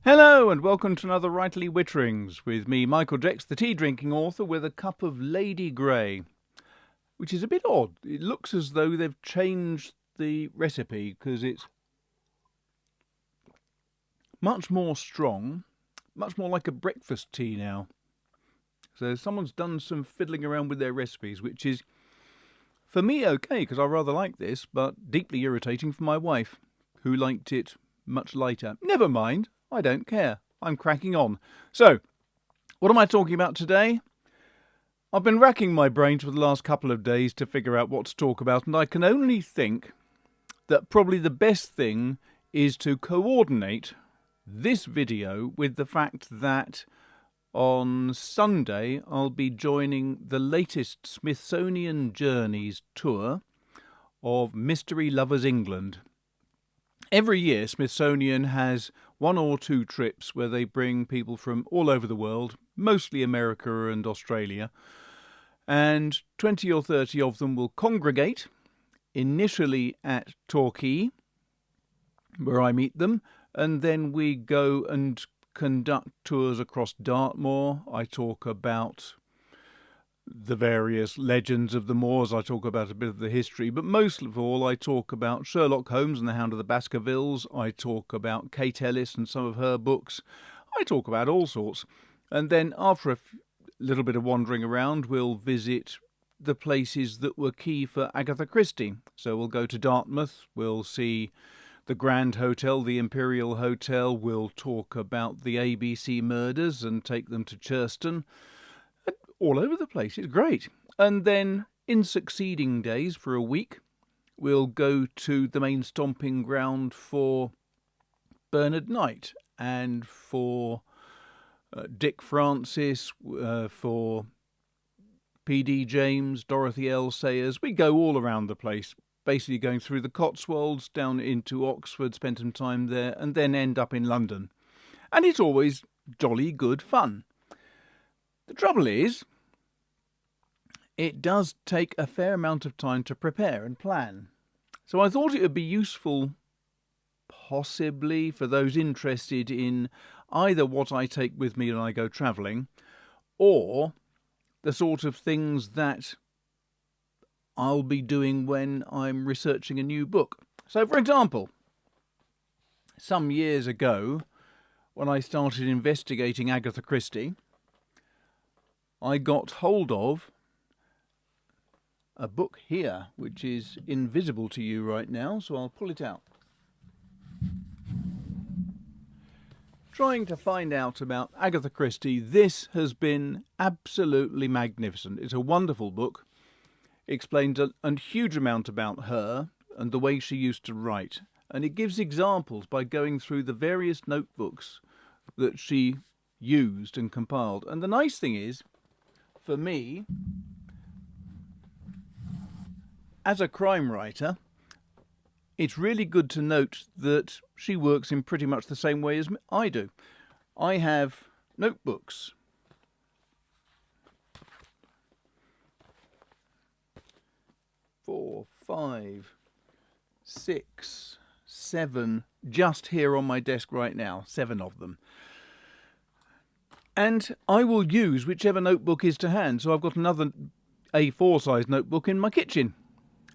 Hello and welcome to another Writerly Witterings with me, Michael Jex, the tea-drinking author, with a cup of Lady Grey, which is a bit odd. It looks as though they've changed the recipe because it's much more strong, much more like a breakfast tea now. So someone's done some fiddling around with their recipes, which is, for me, okay, because I rather like this, but deeply irritating for my wife, who liked it much lighter. Never mind. I don't care. I'm cracking on. So, what am I talking about today? I've been racking my brains for the last couple of days to figure out what to talk about, and I can only think that probably the best thing is to coordinate this video with the fact that on Sunday I'll be joining the latest Smithsonian Journeys tour of Mystery Lovers England. Every year, Smithsonian has one or two trips where they bring people from all over the world, mostly America and Australia, and 20 or 30 of them will congregate, initially at Torquay, where I meet them, and then we go and conduct tours across Dartmoor. I talk about the various legends of the moors, I talk about a bit of the history, but most of all I talk about Sherlock Holmes and the Hound of the Baskervilles, I talk about Kate Ellis and some of her books, I talk about all sorts. And then after a little bit of wandering around, we'll visit the places that were key for Agatha Christie. So we'll go to Dartmouth, we'll see the Grand Hotel, the Imperial Hotel, we'll talk about the ABC murders and take them to Churston. All over the place. It's great. And then in succeeding days for a week, we'll go to the main stomping ground for Bernard Knight and for Dick Francis, for P.D. James, Dorothy L. Sayers. We go all around the place, basically going through the Cotswolds, down into Oxford, spend some time there, and then end up in London. And it's always jolly good fun. The trouble is, it does take a fair amount of time to prepare and plan. So I thought it would be useful, possibly, for those interested in either what I take with me when I go travelling, or the sort of things that I'll be doing when I'm researching a new book. So, for example, some years ago, when I started investigating Agatha Christie, I got hold of a book here, which is invisible to you right now, so I'll pull it out. Trying to find out about Agatha Christie, this has been absolutely magnificent. It's a wonderful book. It explains a huge amount about her and the way she used to write, and it gives examples by going through the various notebooks that she used and compiled. And the nice thing is, for me, as a crime writer, it's really good to note that she works in pretty much the same way as I do. I have notebooks. Four, five, six, seven, just here on my desk right now, 7 of them. And I will use whichever notebook is to hand. So I've got another A4 size notebook in my kitchen.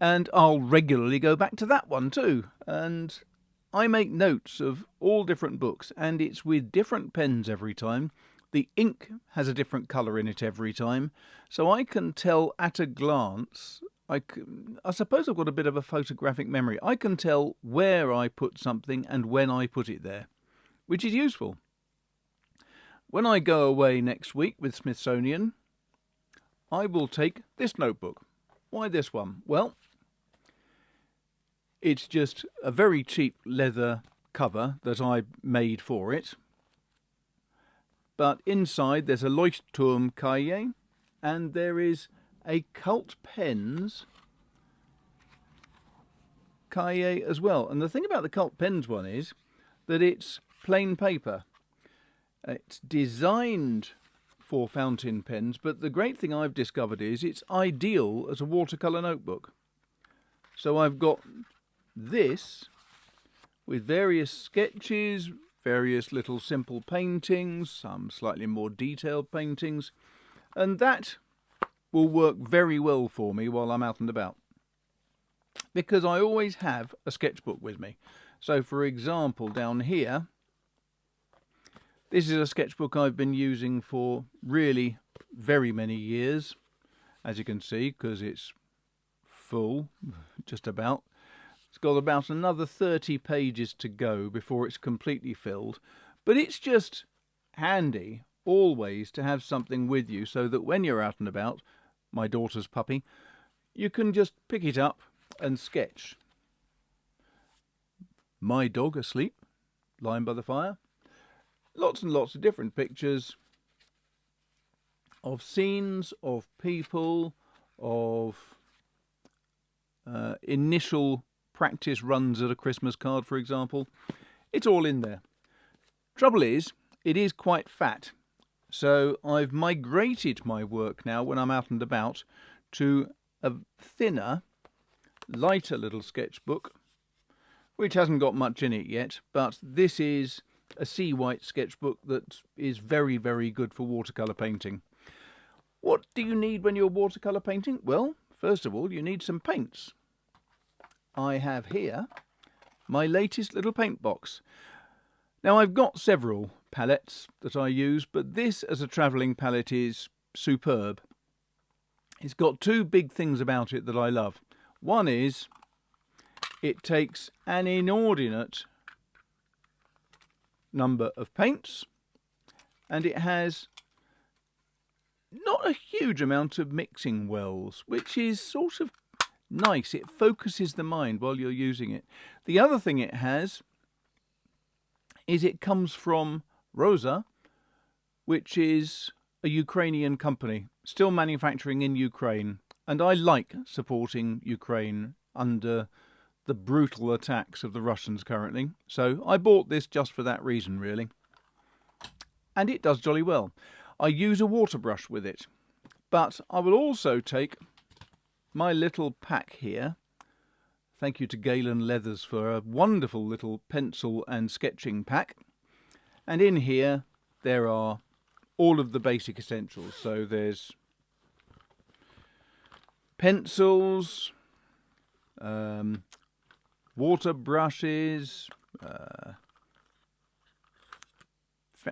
And I'll regularly go back to that one too. And I make notes of all different books. And it's with different pens every time. The ink has a different colour in it every time. So I can tell at a glance, I suppose I've got a bit of a photographic memory. I can tell where I put something and when I put it there, which is useful. When I go away next week with Smithsonian, I will take this notebook. Why this one? Well, it's just a very cheap leather cover that I made for it. But inside there's a Leuchtturm Cahier, and there is a Cult Pens Cahier as well. And the thing about the Cult Pens one is that it's plain paper. It's designed for fountain pens, but the great thing I've discovered is it's ideal as a watercolour notebook. So I've got this with various sketches, various little simple paintings, some slightly more detailed paintings, and that will work very well for me while I'm out and about, because I always have a sketchbook with me. So for example, down here, this is a sketchbook I've been using for really very many years, as you can see, because it's full, just about. It's got about another 30 pages to go before it's completely filled, but it's just handy always to have something with you so that when you're out and about, my daughter's puppy, you can just pick it up and sketch. My dog asleep, lying by the fire. Lots and lots of different pictures of scenes, of people, of initial practice runs at a Christmas card, for example. It's all in there. Trouble is, it is quite fat. So I've migrated my work now when I'm out and about to a thinner, lighter little sketchbook, which hasn't got much in it yet, but this is a sea white sketchbook that is very, very good for watercolour painting. What do you need when you're watercolour painting? Well, first of all, you need some paints. I have here my latest little paint box. Now, I've got several palettes that I use, but this as a travelling palette is superb. It's got two big things about it that I love. One is it takes an inordinate number of paints, and it has not a huge amount of mixing wells, which is sort of nice. It focuses the mind while you're using it. The other thing it has is it comes from Rosa, which is a Ukrainian company, still manufacturing in Ukraine. And I like supporting Ukraine under the brutal attacks of the Russians currently. So I bought this just for that reason, really. And it does jolly well. I use a water brush with it. But I will also take my little pack here. Thank you to Galen Leathers for a wonderful little pencil and sketching pack. And in here there are all of the basic essentials. So there's pencils, water brushes,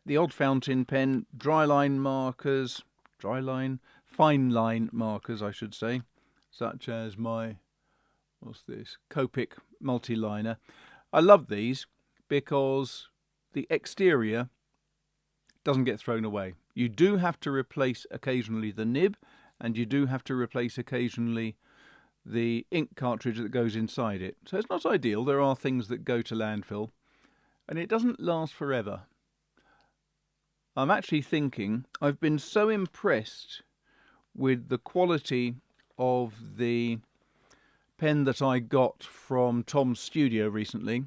the odd fountain pen, fine line markers, I should say, such as my, what's this, Copic multi-liner. I love these because the exterior doesn't get thrown away. You do have to replace occasionally the nib, and you do have to replace occasionally the ink cartridge that goes inside it. So it's not ideal. There are things that go to landfill, and it doesn't last forever. I'm actually thinking, I've been so impressed with the quality of the pen that I got from Tom's Studio recently.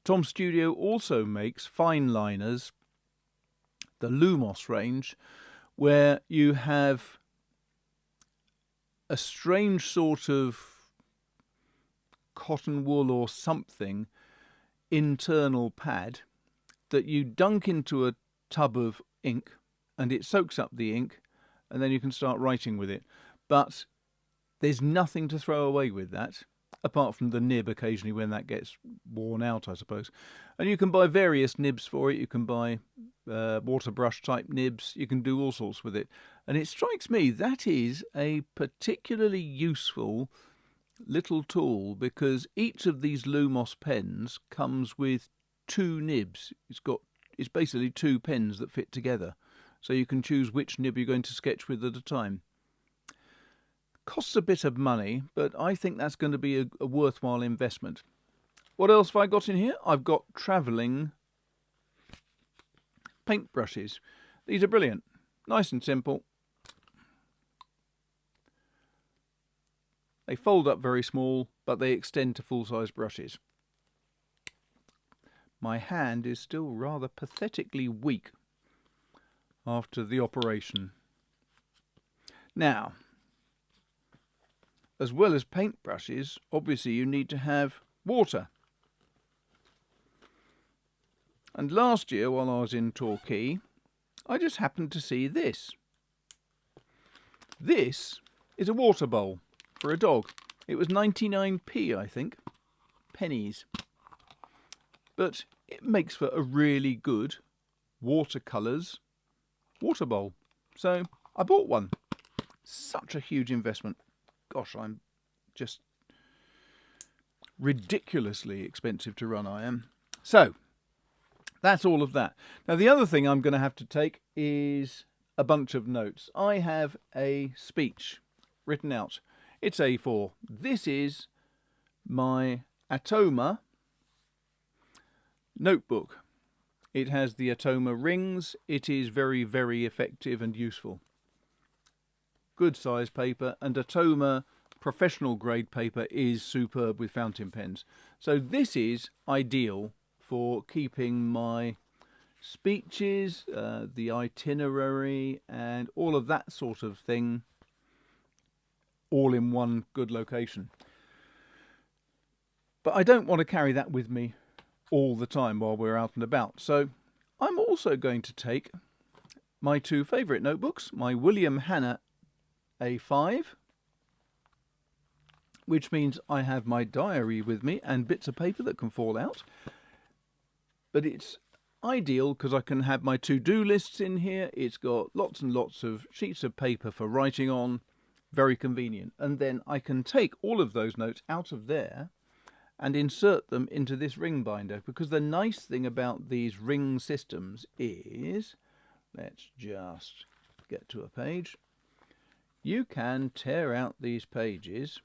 Tom's Studio also makes fine liners, the Lumos range, where you have a strange sort of cotton wool or something internal pad that you dunk into a tub of ink and it soaks up the ink, and then you can start writing with it. But there's nothing to throw away with that, apart from the nib occasionally when that gets worn out, I suppose. And you can buy various nibs for it. You can buy water brush type nibs. You can do all sorts with it. And it strikes me that is a particularly useful little tool, because each of these Lumos pens comes with two nibs. It's basically two pens that fit together. So you can choose which nib you're going to sketch with at a time. Costs a bit of money, but I think that's going to be a worthwhile investment. What else have I got in here? I've got travelling paintbrushes. These are brilliant. Nice and simple. They fold up very small, but they extend to full-size brushes. My hand is still rather pathetically weak after the operation. Now, as well as paintbrushes, obviously you need to have water. And last year, while I was in Torquay, I just happened to see this. This is a water bowl for a dog. It was 99p, I think, pennies. But it makes for a really good watercolours water bowl. So I bought one. Such a huge investment. Gosh, I'm just ridiculously expensive to run, I am. So that's all of that. Now the other thing I'm going to have to take is a bunch of notes. I have a speech written out. It's A4. This is my Atoma notebook. It has the Atoma rings. It is very, very effective and useful. Good size paper, and Atoma professional grade paper is superb with fountain pens. So this is ideal for keeping my speeches, the itinerary and all of that sort of thing all in one good location. But I don't want to carry that with me all the time while we're out and about. So I'm also going to take my two favourite notebooks, my William Hanna A5, which means I have my diary with me and bits of paper that can fall out. But it's ideal because I can have my to-do lists in here. It's got lots and lots of sheets of paper for writing on. Very convenient. And then I can take all of those notes out of there and insert them into this ring binder, because the nice thing about these ring systems is, let's just get to a page, you can tear out these pages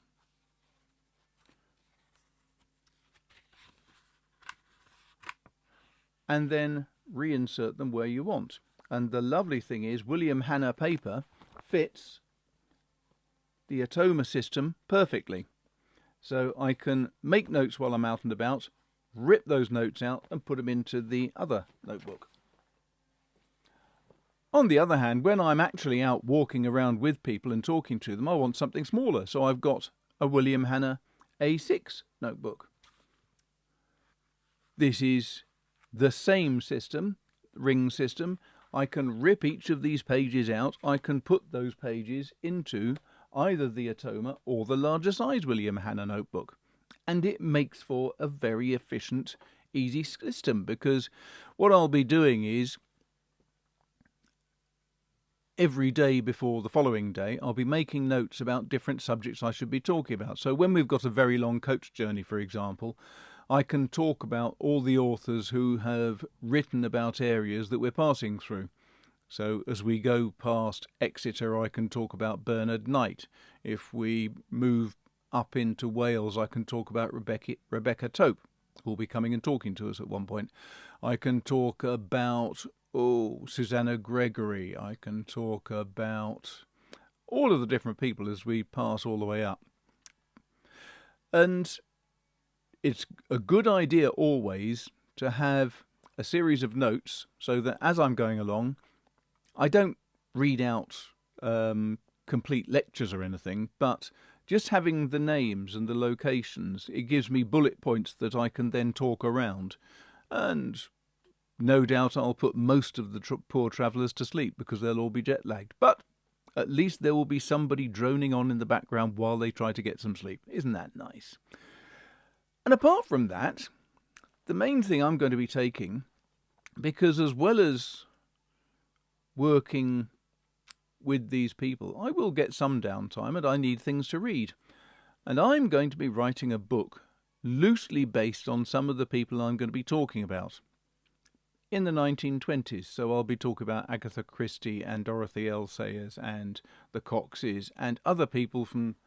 and then reinsert them where you want. And the lovely thing is William Hanna paper fits the Atoma system perfectly. So I can make notes while I'm out and about, rip those notes out and put them into the other notebook. On the other hand, when I'm actually out walking around with people and talking to them, I want something smaller. So I've got a William Hanna A6 notebook. This is the same system, ring system. I can rip each of these pages out. I can put those pages into either the Atoma or the larger size William Hanna notebook. And it makes for a very efficient, easy system, because what I'll be doing is every day before the following day, I'll be making notes about different subjects I should be talking about. So when we've got a very long coach journey, for example, I can talk about all the authors who have written about areas that we're passing through. So as we go past Exeter, I can talk about Bernard Knight. If we move up into Wales, I can talk about Rebecca Tope, who will be coming and talking to us at one point. I can talk about Susanna Gregory. I can talk about all of the different people as we pass all the way up. And it's a good idea always to have a series of notes so that as I'm going along, I don't read out complete lectures or anything, but just having the names and the locations, it gives me bullet points that I can then talk around. And no doubt I'll put most of the poor travellers to sleep because they'll all be jet lagged. But at least there will be somebody droning on in the background while they try to get some sleep. Isn't that nice? And apart from that, the main thing I'm going to be taking, because as well as working with these people, I will get some downtime and I need things to read. And I'm going to be writing a book loosely based on some of the people I'm going to be talking about in the 1920s. So I'll be talking about Agatha Christie and Dorothy L. Sayers and the Coxes and other people from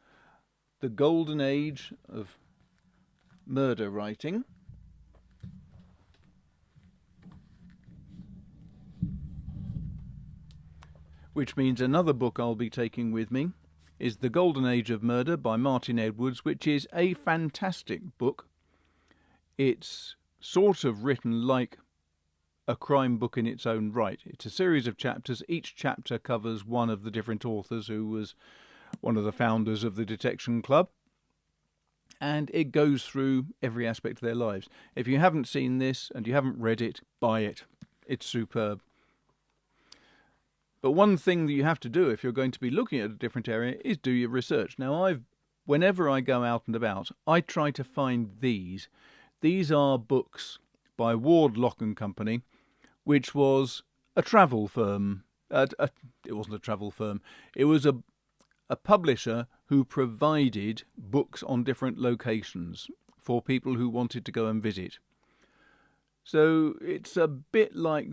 the golden age of murder writing. Which means another book I'll be taking with me is The Golden Age of Murder by Martin Edwards, which is a fantastic book. It's sort of written like a crime book in its own right. It's a series of chapters. Each chapter covers one of the different authors who was one of the founders of the Detection Club. and it goes through every aspect of their lives. If you haven't seen this and you haven't read it, buy it. It's superb. But one thing that you have to do if you're going to be looking at a different area is do your research. Now, whenever I go out and about, I try to find these. These are books by Ward Lock and Company, which was a travel firm. It wasn't a travel firm. It was a publisher who provided books on different locations for people who wanted to go and visit. So it's a bit like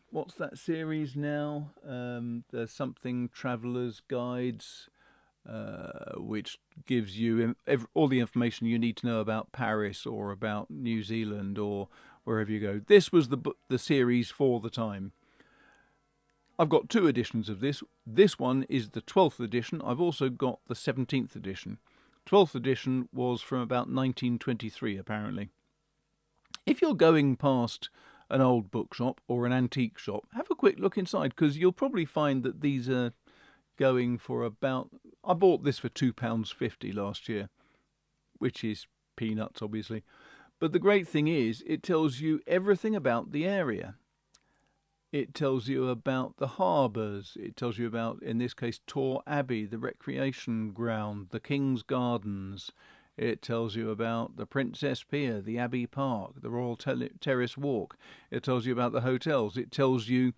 what's that series now? There's something Traveller's Guides, which gives you all the information you need to know about Paris or about New Zealand or wherever you go. This was the series for the time. I've got 2 editions of this. This one is the 12th edition. I've also got the 17th edition. 12th edition was from about 1923, apparently. If you're going past an old bookshop or an antique shop, have a quick look inside, because you'll probably find that these are going for about... I bought this for £2.50 last year, which is peanuts, obviously. But the great thing is, it tells you everything about the area. It tells you about the harbours. It tells you about, in this case, Tor Abbey, the recreation ground, the King's Gardens. It tells you about the Princess Pier, the Abbey Park, the Royal Terrace Walk. It tells you about the hotels. It tells you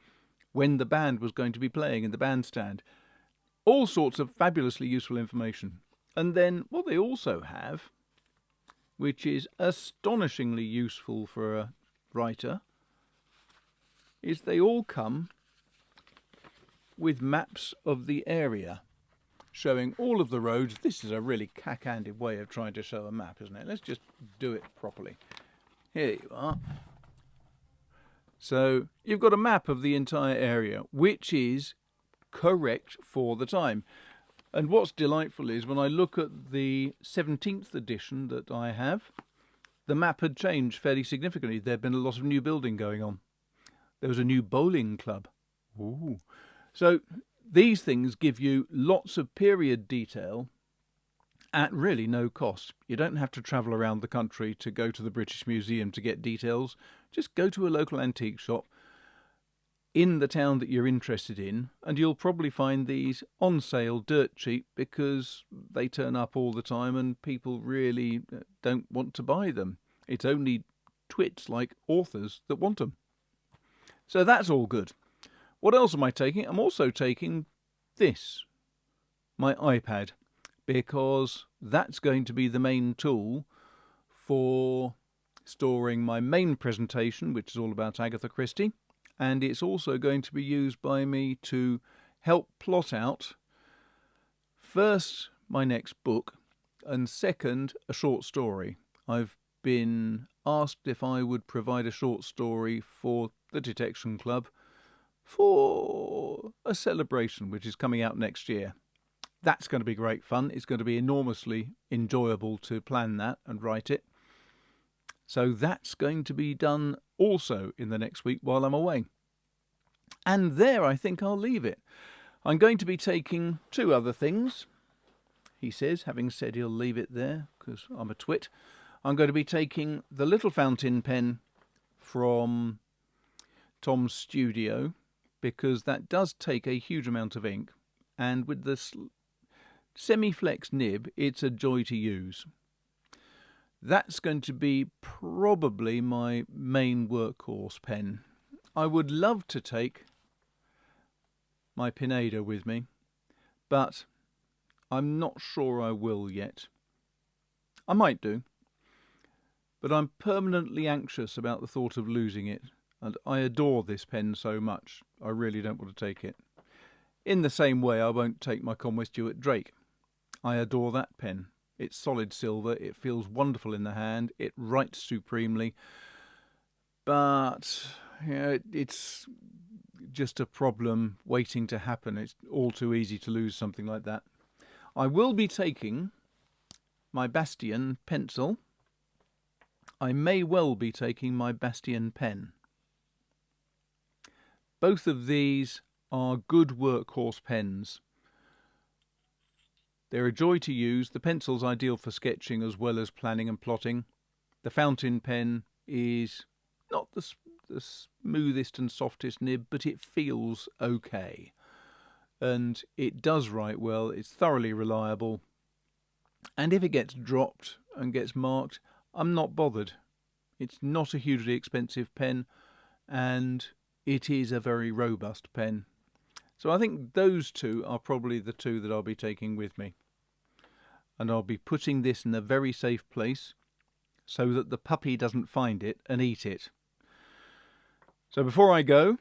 when the band was going to be playing in the bandstand. All sorts of fabulously useful information. And then what they also have, which is astonishingly useful for a writer, is they all come with maps of the area, showing all of the roads. This is a really cack-handed way of trying to show a map, isn't it? Let's just do it properly. Here you are. So you've got a map of the entire area, which is correct for the time. And what's delightful is when I look at the 17th edition that I have, the map had changed fairly significantly. There had been a lot of new building going on. There was a new bowling club. Ooh. So these things give you lots of period detail at really no cost. You don't have to travel around the country to go to the British Museum to get details. Just go to a local antique shop in the town that you're interested in, and you'll probably find these on sale dirt cheap, because they turn up all the time and people really don't want to buy them. It's only twits like authors that want them. So that's all good. What else am I taking? I'm also taking this, my iPad, because that's going to be the main tool for storing my main presentation, which is all about Agatha Christie, and it's also going to be used by me to help plot out, first, my next book, and second, a short story. I've been asked if I would provide a short story for the Detection Club for a celebration which is coming out next year. That's going to be great fun. It's going to be enormously enjoyable to plan that and write it. So that's going to be done also in the next week while I'm away. And there I think I'll leave it. I'm going to be taking 2 other things, he says, having said he'll leave it there because I'm a twit. I'm going to be taking the little fountain pen from Tom's studio, because that does take a huge amount of ink, and with this semi-flex nib, it's a joy to use. That's going to be probably my main workhorse pen. I would love to take my Pineda with me, but I'm not sure I will yet. I might do, but I'm permanently anxious about the thought of losing it, and I adore this pen so much, I really don't want to take it. In the same way, I won't take my Conway Stewart Drake. I adore that pen. It's solid silver, it feels wonderful in the hand, it writes supremely, but it's just a problem waiting to happen. It's all too easy to lose something like that. I will be taking my Bastien pencil. I may well be taking my Bastien pen. Both of these are good workhorse pens. They're a joy to use. The pencil's ideal for sketching as well as planning and plotting. The fountain pen is not the smoothest and softest nib, but it feels okay. And it does write well. It's thoroughly reliable. And if it gets dropped and gets marked, I'm not bothered. It's not a hugely expensive pen, and it is a very robust pen. So I think those two are probably the two that I'll be taking with me. And I'll be putting this in a very safe place so that the puppy doesn't find it and eat it. So before I go,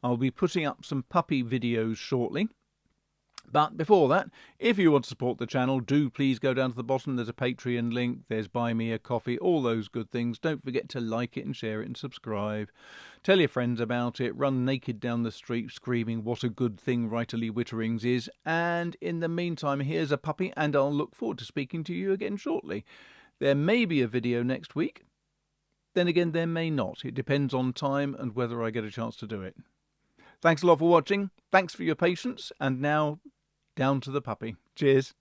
I'll be putting up some puppy videos shortly. But before that, if you want to support the channel, do please go down to the bottom. There's a Patreon link, there's Buy Me a Coffee, all those good things. Don't forget to like it and share it and subscribe. Tell your friends about it. Run naked down the street screaming what a good thing Writerly Witterings is. And in the meantime, here's a puppy, and I'll look forward to speaking to you again shortly. There may be a video next week. Then again, there may not. It depends on time and whether I get a chance to do it. Thanks a lot for watching. Thanks for your patience. And now, down to the puppy. Cheers.